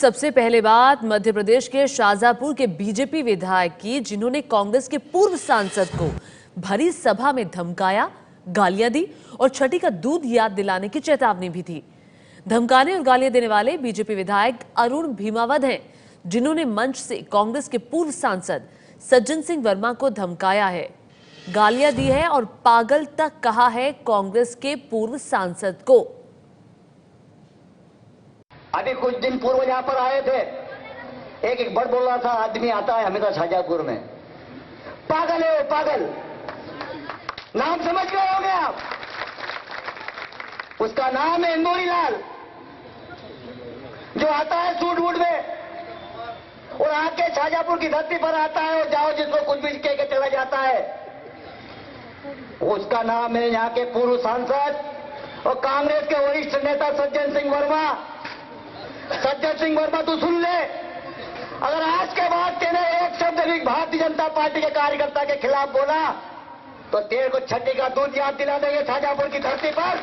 सबसे पहले बात मध्य प्रदेश के शाहजहांपुर के बीजेपी विधायक की, जिन्होंने कांग्रेस के पूर्व सांसद को भरी सभा में धमकाया, गालियां दी और छठी का दूध याद दिलाने की चेतावनी भी दी। धमकाने और गालियां देने वाले बीजेपी विधायक अरुण भीमावत हैं, जिन्होंने मंच से कांग्रेस के पूर्व सांसद सज्जन सिंह वर्मा को धमकाया है, गालियां दी है और पागल तक कहा है कांग्रेस के पूर्व सांसद को। अभी कुछ दिन पूर्व यहां पर आए थे, एक बड़ बोल रहा था, आदमी आता है हमेशा शाहजहांपुर में, पागल है वो, पागल। नाम समझ गए होंगे आप, उसका नाम है इंदौरी लाल, जो आता है सूट वूट में और आके शाहजहांपुर की धरती पर आता है और जाओ जिसको कुछ भी कह के चला जाता है। उसका नाम है यहां के पूर्व सांसद और कांग्रेस के वरिष्ठ नेता सज्जन सिंह वर्मा। सज्जन सिंह वर्मा, तू सुन ले, अगर आज के बाद तेने एक शब्द भी भारतीय जनता पार्टी के कार्यकर्ता के खिलाफ बोला तो तेरे को छठी का दूध याद दिला देंगे शाहजहांपुर की धरती पर।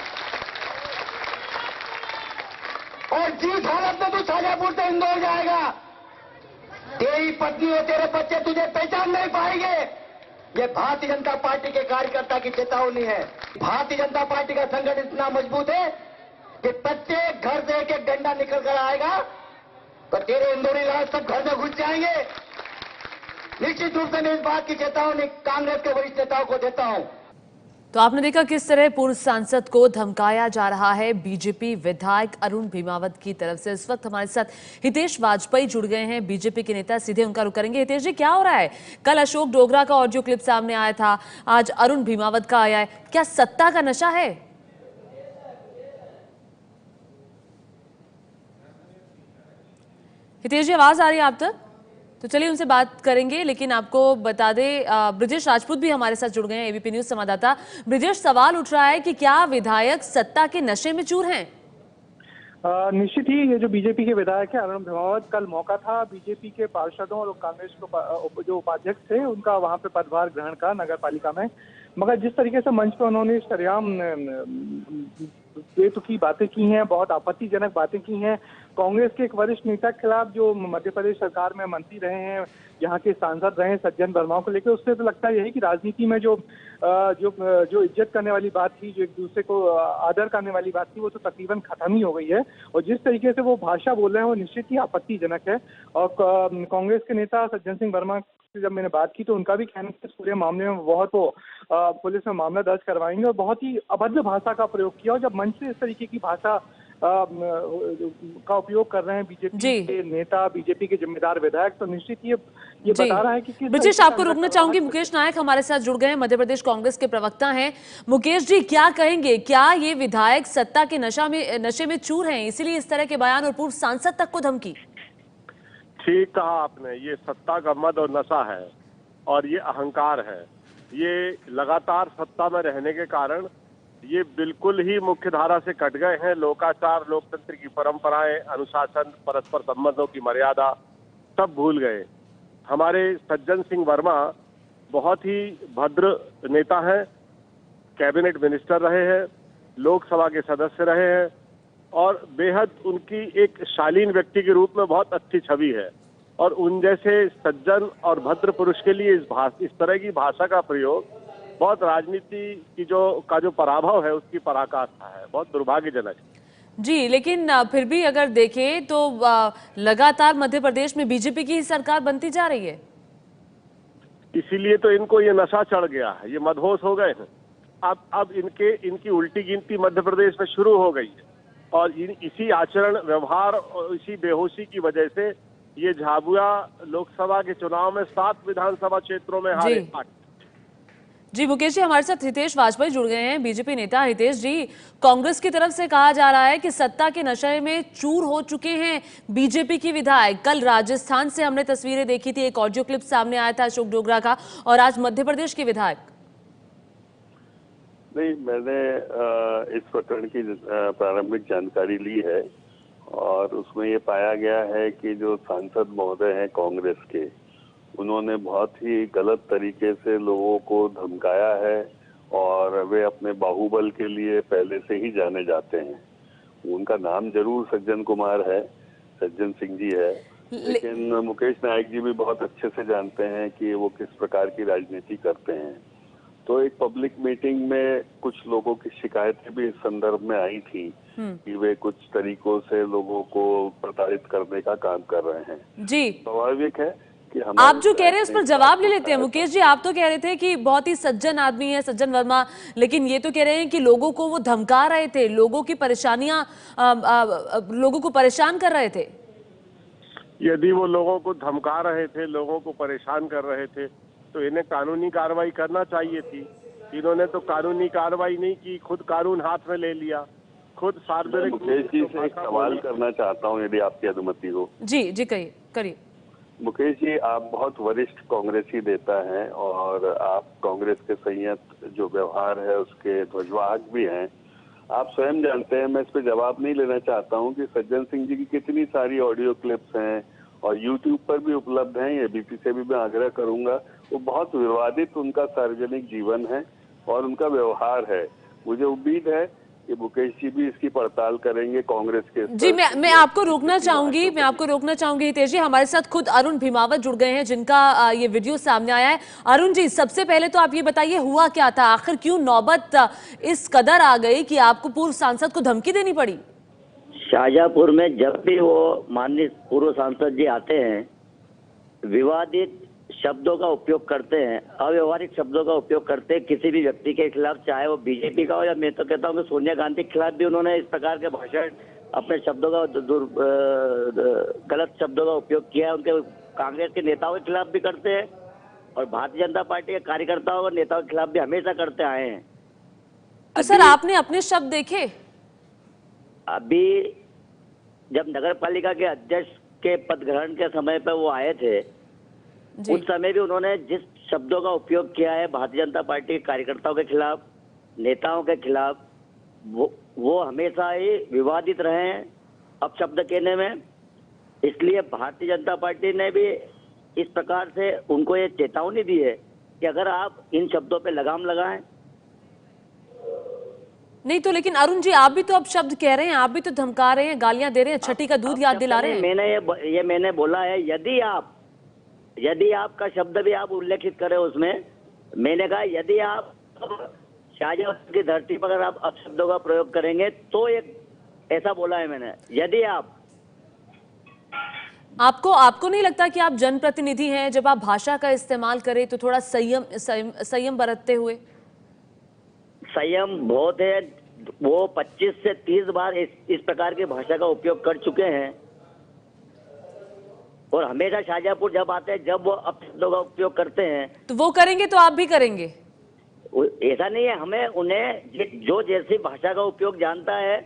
और जिस हालत में तू शाहजहांपुर से इंदौर जाएगा, तेरी पत्नी और तेरे बच्चे तुझे पहचान नहीं पाएंगे। ये भारतीय जनता पार्टी के कार्यकर्ता की चेतावनी है। भारतीय जनता पार्टी का संगठन इतना मजबूत है कि प्रत्येक घर से एक एक डंडा निकल कर आएगा तो तेरे इंदौरी लाल सब घर में घुस जाएंगे। निश्चित रूप से मैं इस बात की चेतावनी कांग्रेस के वरिष्ठ नेताओं को देता हूं। तो आपने देखा किस तरह पूर्व सांसद को धमकाया जा रहा है बीजेपी विधायक अरुण भीमावत की तरफ से। इस वक्त हमारे साथ हितेश वाजपेयी जुड़ गए हैं, बीजेपी के नेता, सीधे उनका रुख करेंगे। हितेश जी, क्या हो रहा है? कल अशोक डोगरा का ऑडियो क्लिप सामने आया था, आज अरुण भीमावत का आया है, क्या सत्ता का नशा है? हितेश जी, आवाज आ रही है आप तक? तो चलिए उनसे बात करेंगे, लेकिन आपको बता दें ब्रजेश राजपूत भी हमारे साथ जुड़ गए हैं, एबीपी न्यूज संवाददाता। ब्रजेश, सवाल उठ रहा है कि क्या विधायक सत्ता के नशे में चूर हैं? निश्चित ही ये जो बीजेपी के विधायक है अरुण भीमावत, कल मौका था बीजेपी के पार्षदों और कांग्रेस को जो उपाध्यक्ष थे उनका वहां पे पदभार ग्रहण का नगर पालिका में, मगर जिस तरीके से मंच पर उन्होंने सरेआम बेतुकी बातें की हैं, बहुत आपत्तिजनक बातें की हैं कांग्रेस के एक वरिष्ठ नेता के खिलाफ जो मध्य प्रदेश सरकार में मंत्री रहे हैं, यहाँ के सांसद रहे हैं, सज्जन वर्मा को लेकर, उससे तो लगता यही कि राजनीति में जो इज्जत करने वाली बात थी, जो एक दूसरे को आदर करने वाली बात थी, वो तो तकरीबन खत्म ही हो गई है। और जिस तरीके से वो भाषा बोल रहे हैं वो निश्चित ही आपत्तिजनक है। और कांग्रेस के नेता सज्जन सिंह वर्मा से जब मैंने बात की तो उनका भी कहना है इस पूरे मामले में बहुत वो पुलिस में मामला दर्ज करवाएंगे और बहुत ही अभद्र भाषा का प्रयोग किया। और जब मंच से इस तरीके की भाषा का उपयोग कर रहे हैं बीजेपी के नेता, बीजेपी के जिम्मेदार विधायक, तो निश्चित ये बता रहा है कि ब्रजेश, आपको रुकना चाहूंगी। मुकेश नायक हमारे साथ जुड़ गए हैं, मध्य प्रदेश कांग्रेस के प्रवक्ता हैं। मुकेश जी, क्या कहेंगे, क्या ये विधायक सत्ता के नशे में चूर हैं, इसीलिए इस तरह के बयान और पूर्व सांसद तक को धमकी? ठीक कहा आपने, ये सत्ता का मद और नशा है और ये अहंकार है। ये लगातार सत्ता में रहने के कारण ये बिल्कुल ही मुख्य धारा से कट गए हैं। लोकाचार, लोकतंत्र की परंपराएं, अनुशासन, परस्पर संबंधों की मर्यादा सब भूल गए। हमारे सज्जन सिंह वर्मा बहुत ही भद्र नेता हैं, कैबिनेट मिनिस्टर रहे हैं, लोकसभा के सदस्य रहे हैं और बेहद उनकी एक शालीन व्यक्ति के रूप में बहुत अच्छी छवि है। और उन जैसे सज्जन और भद्र पुरुष के लिए इस तरह की भाषा का प्रयोग बहुत राजनीति की जो पराभव है उसकी पराकाष्ठा है, बहुत दुर्भाग्यजनक है। जी, लेकिन फिर भी अगर देखें तो लगातार मध्य प्रदेश में बीजेपी की ही सरकार बनती जा रही है, इसीलिए तो इनको ये नशा चढ़ गया है, ये मदहोश हो गए हैं। अब इनकी उल्टी गिनती मध्य प्रदेश में शुरू हो गई है और इसी आचरण, व्यवहार और इसी बेहोशी की वजह से ये झाबुआ लोकसभा के चुनाव में 7 विधानसभा क्षेत्रों में हारे। जी मुकेश जी, हमारे साथ हितेश वाजपेयी जुड़ गए हैं, बीजेपी नेता। हितेश जी, कांग्रेस की तरफ से कहा जा रहा है कि सत्ता के नशे में चूर हो चुके हैं बीजेपी की विधायक। कल राजस्थान से हमने तस्वीरें देखी थी, एक ऑडियो क्लिप सामने आया था अशोक डोगरा का, और आज मध्य प्रदेश के विधायक। नहीं, मैंने इस प्रकरण की प्रारंभिक जानकारी ली है और उसमें ये पाया गया है कि जो सांसद महोदय हैं कांग्रेस के, उन्होंने बहुत ही गलत तरीके से लोगों को धमकाया है और वे अपने बाहुबल के लिए पहले से ही जाने जाते हैं। उनका नाम जरूर सज्जन कुमार है, सज्जन सिंह जी है, लेकिन मुकेश नायक जी भी बहुत अच्छे से जानते हैं कि वो किस प्रकार की राजनीति करते हैं। तो एक पब्लिक मीटिंग में कुछ लोगों की शिकायतें भी इस संदर्भ में आई थी कि वे कुछ तरीकों से लोगों को प्रताड़ित करने का काम कर रहे हैं। जी, स्वाभाविक है कि आप जो कह रहे हैं उस पर जवाब ले लेते हैं मुकेश जी। आप तो कह रहे थे कि बहुत ही सज्जन आदमी है सज्जन वर्मा, लेकिन ये तो कह रहे हैं कि लोगों को वो धमका रहे थे, लोगों की परेशानियां लोगों को परेशान कर रहे थे। यदि वो लोगों को धमका रहे थे, लोगों को परेशान कर रहे थे, तो इन्हें कानूनी कार्रवाई करना चाहिए थी। इन्होंने तो कानूनी कार्रवाई नहीं की, खुद कानून हाथ में ले लिया, खुद सार्वजनिक। मुकेश जी से एक सवाल करना चाहता हूँ यदि आपकी अनुमति हो। जी जी करिए। मुकेश जी, आप बहुत वरिष्ठ कांग्रेसी नेता हैं और आप कांग्रेस के संयत जो व्यवहार है उसके ध्वजवाहक भी हैं। आप स्वयं जानते हैं, मैं इस पे जवाब नहीं लेना चाहता हूं कि सज्जन सिंह जी की कितनी सारी ऑडियो क्लिप्स हैं और यूट्यूब पर भी उपलब्ध हैं। एबीपी से भी मैं आग्रह करूंगा, वो बहुत विवादित उनका सार्वजनिक जीवन है और उनका व्यवहार है। मुझे उम्मीद है कि मुकेश जी भी इसकी पड़ताल करेंगे कांग्रेस के। जी, मैं आपको रोकना चाहूंगी हितेश जी। हमारे साथ खुद अरुण भीमावत जुड़ गए हैं जिनका ये वीडियो सामने आया है। अरुण जी, सबसे पहले तो आप ये बताइए हुआ क्या था, आखिर क्यों नौबत इस कदर आ गई कि आपको पूर्व सांसद को धमकी देनी पड़ी? शाहजहांपुर में जब भी वो माननीय पूर्व सांसद जी आते हैं, विवादित शब्दों का उपयोग करते हैं, अव्यवहारिक शब्दों का उपयोग करते हैं किसी भी व्यक्ति के खिलाफ, चाहे वो बीजेपी का हो या मैं तो कहता हूँ कि सोनिया गांधी के खिलाफ भी उन्होंने इस प्रकार के भाषण, अपने शब्दों का गलत शब्दों का उपयोग किया है। उनके कांग्रेस के नेताओं के खिलाफ भी करते हैं और भारतीय जनता पार्टी के कार्यकर्ताओं और नेताओं के खिलाफ भी हमेशा करते आए हैं। तो सर आपने अपने शब्द देखे? अभी जब नगर पालिका के अध्यक्ष के पद ग्रहण के समय पर वो आए थे, उस समय भी उन्होंने जिस शब्दों का उपयोग किया है भारतीय जनता पार्टी के कार्यकर्ताओं के खिलाफ, नेताओं के खिलाफ, वो हमेशा ही विवादित रहे हैं अपशब्द कहने में। इसलिए भारतीय जनता पार्टी ने भी इस प्रकार से उनको ये चेतावनी दी है कि अगर आप इन शब्दों पे लगाम लगाएं। नहीं तो लेकिन अरुण जी, आप भी तो अब शब्द कह रहे हैं, आप भी तो धमका रहे हैं, गालियां दे रहे हैं, छठी का दूध याद दिला रहे हैं। मैंने बोला है, यदि आपका शब्द भी आप उल्लेखित करें उसमें, मैंने कहा यदि आप शाहजहांपुर की धरती पर अगर आप अपशब्दों का प्रयोग करेंगे तो एक ऐसा बोला है मैंने। यदि आपको नहीं लगता कि आप जनप्रतिनिधि हैं, जब आप भाषा का इस्तेमाल करें तो थोड़ा संयम बरतते हुए? संयम बहुत है। वो 25 से 30 बार इस प्रकार की भाषा का उपयोग कर चुके हैं और हमेशा शाहजहांपुर जब आते हैं, जब वो अपशब्दों का उपयोग करते हैं तो वो करेंगे तो आप भी करेंगे? ऐसा नहीं है। हमें उन्हें जो जैसी भाषा का उपयोग जानता है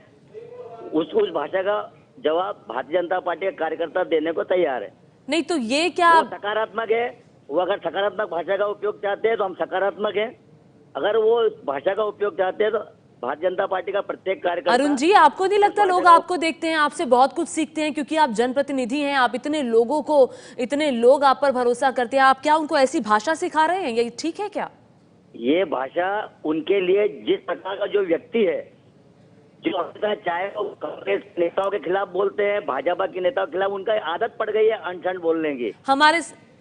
उस भाषा का जवाब भारतीय जनता पार्टी के कार्यकर्ता देने को तैयार है। नहीं तो ये क्या वो सकारात्मक है। वो अगर सकारात्मक भाषा का उपयोग चाहते हैं तो हम सकारात्मक हैं, अगर वो भाषा का उपयोग चाहते हैं तो भारतीय जनता पार्टी का प्रत्येक कार्यकर्ता। अरुण जी, आपको नहीं लगता लोग आपको देखते हैं, आपसे बहुत कुछ सीखते हैं, क्योंकि आप जनप्रतिनिधि हैं, आप इतने लोग आप पर भरोसा करते हैं, आप क्या उनको ऐसी भाषा सिखा रहे हैं? ये ठीक है क्या? ये भाषा उनके लिए जिस प्रकार का जो व्यक्ति है, जो चाहे वो कांग्रेस नेताओं के खिलाफ बोलते हैं, भाजपा के नेताओं के खिलाफ, उनका आदत पड़ गई है अनशन बोलने की।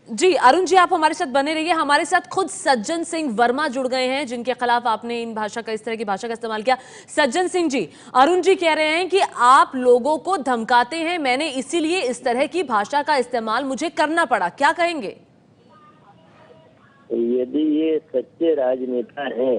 जी अरुण जी, आप हमारे साथ बने रहिए। हमारे साथ खुद सज्जन सिंह वर्मा जुड़ गए हैं जिनके खिलाफ आपने इस तरह की भाषा का इस्तेमाल किया। सज्जन सिंह जी, अरुण जी कह रहे हैं कि आप लोगों को धमकाते हैं, मैंने इसीलिए इस तरह की भाषा का इस्तेमाल मुझे करना पड़ा, क्या कहेंगे? यदि ये सच्चे राजनेता हैं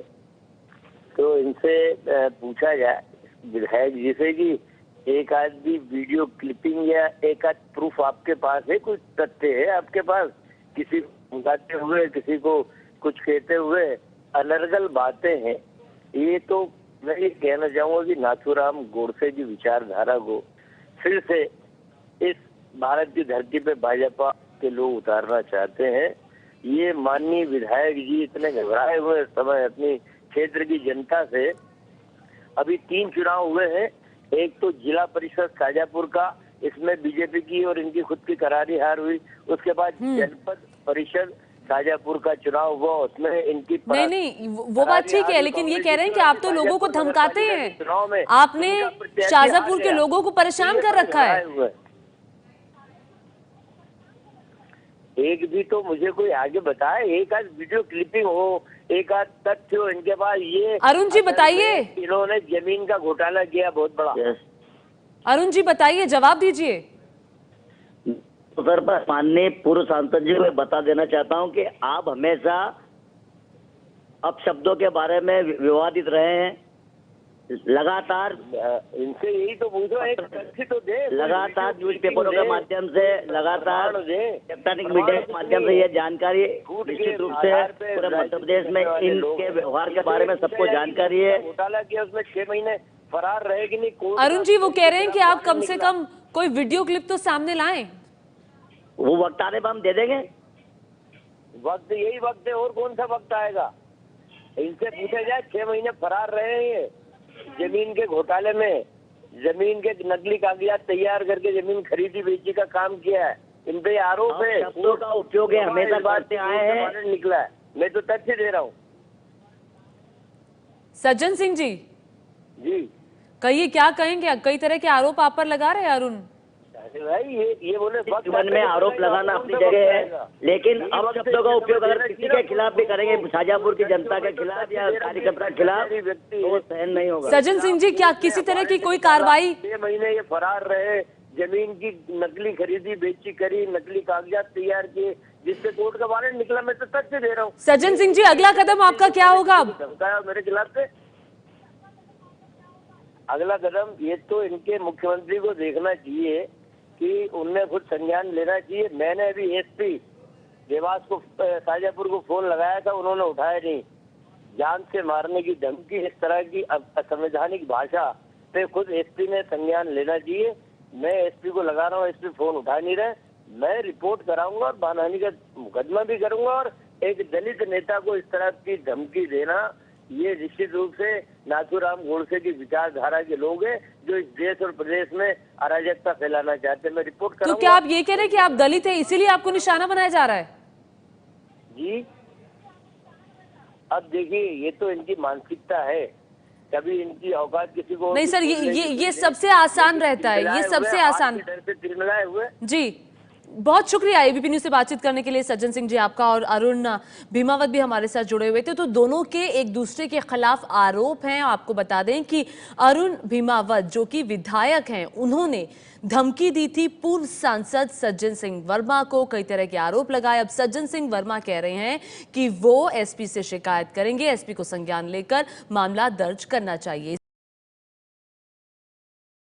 तो इनसे पूछा जाए, विधायक जी से, कि एक आदमी वीडियो क्लिपिंग या एक आध प्रूफ आपके पास है, कुछ तथ्य है आपके पास, किसी को धमकाते हुए, किसी को कुछ कहते हुए, अनर्गल बातें हैं। ये तो मैं ये कहना चाहूंगा कि नाथूराम गोडसे की विचारधारा को फिर से इस भारत की धरती पे भाजपा के लोग उतारना चाहते हैं। ये माननीय विधायक जी इतने घबराए हुए समय अपनी क्षेत्र की जनता से, अभी 3 चुनाव हुए हैं, एक तो जिला परिषद शाहजहांपुर का, इसमें बीजेपी की और इनकी खुद की करारी हार हुई, उसके बाद जनपद परिषद शाहजहांपुर का चुनाव हुआ, उसमें इनकी नहीं वो बात ठीक है, लेकिन ये कह रहे हैं कि आप तो लोगों को धमकाते हैं, आपने शाहजहांपुर के लोगों को परेशान कर रखा है। एक भी तो मुझे कोई आगे बताए, एक आध वीडियो क्लिपिंग हो, एक आध तथ्य हो इनके पास। ये अरुण जी बताइए, इन्होंने जमीन का घोटाला किया बहुत बड़ा। अरुण जी बताइए, जवाब दीजिए। तो सर, माननीय पूर्व सांसद जी को मैं बता देना चाहता हूं कि आप हमेशा अपशब्दों के बारे में विवादित रहे हैं। लगातार इनसे यही तो पूछो, एक तथ्य तो दे। लगातार न्यूज़पेपरों के माध्यम से, लगातार इलेक्ट्रॉनिक मीडिया के माध्यम से यह जानकारी निश्चित रूप से पूरे मध्य प्रदेश में इनके व्यवहार के बारे में सबको जानकारी है। घोटाला किया, उसमें 6 महीने फरार रहे कि नहीं। अरुण जी वो कह रहे हैं कि आप कम से कम कोई वीडियो क्लिप तो सामने लाएं। वो वक्त आने पर हम दे देंगे। वक्त यही वक्त है, और कौन सा वक्त आएगा? इनसे पूछा जाए, 6 महीने फरार रहे हैं जमीन के घोटाले में, जमीन के नकली कागजात तैयार करके जमीन खरीदी बेची का काम किया है। इन पे आरोप है, शब्दों का उपयोग है, हमेशा करते आए हैं। निकला है, मैं तो तथ्य दे रहा हूँ। सज्जन सिंह जी जी कहिए, क्या कहेंगे? कई तरह के आरोप आप पर लगा रहे हैं अरुण। भाई ये बोले जीवन में आरोप लगाना अपनी जगह है, लेकिन अब शब्दों का उपयोग अगर किसी के खिलाफ भी करेंगे, शाजापुर की जनता के खिलाफ या कार्यकर्ता के खिलाफ, तो वो सहन नहीं होगा। सज्जन सिंह जी, क्या किसी तरह की कोई कार्रवाई? 6 महीने ये फरार रहे, जमीन की नकली खरीदी बेची करी, नकली कागजात तैयार किए, जिससे कोर्ट का वारंट निकला। मैं तो तथ्य दे रहा हूँ। सज्जन सिंह जी, अगला कदम आपका क्या होगा अब? धमकाया मेरे खिलाफ से। अगला कदम ये तो इनके मुख्यमंत्री को देखना चाहिए कि उनने खुद संज्ञान लेना चाहिए। मैंने अभी एसपी देवास को, शाजापुर को फोन लगाया था, उन्होंने उठाया नहीं। जान से मारने की धमकी, इस तरह की असंवैधानिक भाषा पे खुद एसपी ने संज्ञान लेना चाहिए। मैं एसपी को लगा रहा हूँ, एसपी फोन उठा नहीं रहे। मैं रिपोर्ट कराऊंगा और मानहानि का मुकदमा भी करूंगा। और एक दलित नेता को इस तरह की धमकी देना, ये निश्चित रूप से नाथूराम गोडसे की विचारधारा के लोग हैं जो इस देश और प्रदेश में अराजकता फैलाना चाहते हैं। मैं रिपोर्ट कराऊंगा। तो क्या आप ये कह रहे हैं कि आप दलित हैं इसीलिए आपको निशाना बनाया जा रहा है? जी अब देखिए, ये तो इनकी मानसिकता है। कभी इनकी औकात किसी को नहीं सर, ये सबसे आसान रहता है, ये सबसे आसान। डर से तिरमिराए हुए। जी बहुत शुक्रिया एबीपी न्यूज से बातचीत करने के लिए सज्जन सिंह जी आपका। और अरुण भीमावत भी हमारे साथ जुड़े हुए थे। तो दोनों के एक दूसरे के खिलाफ आरोप हैं। आपको बता दें कि अरुण भीमावत जो कि विधायक हैं, उन्होंने धमकी दी थी पूर्व सांसद सज्जन सिंह वर्मा को, कई तरह के आरोप लगाए। अब सज्जन सिंह वर्मा कह रहे हैं कि वो एसपी से शिकायत करेंगे, एसपी को संज्ञान लेकर मामला दर्ज करना चाहिए।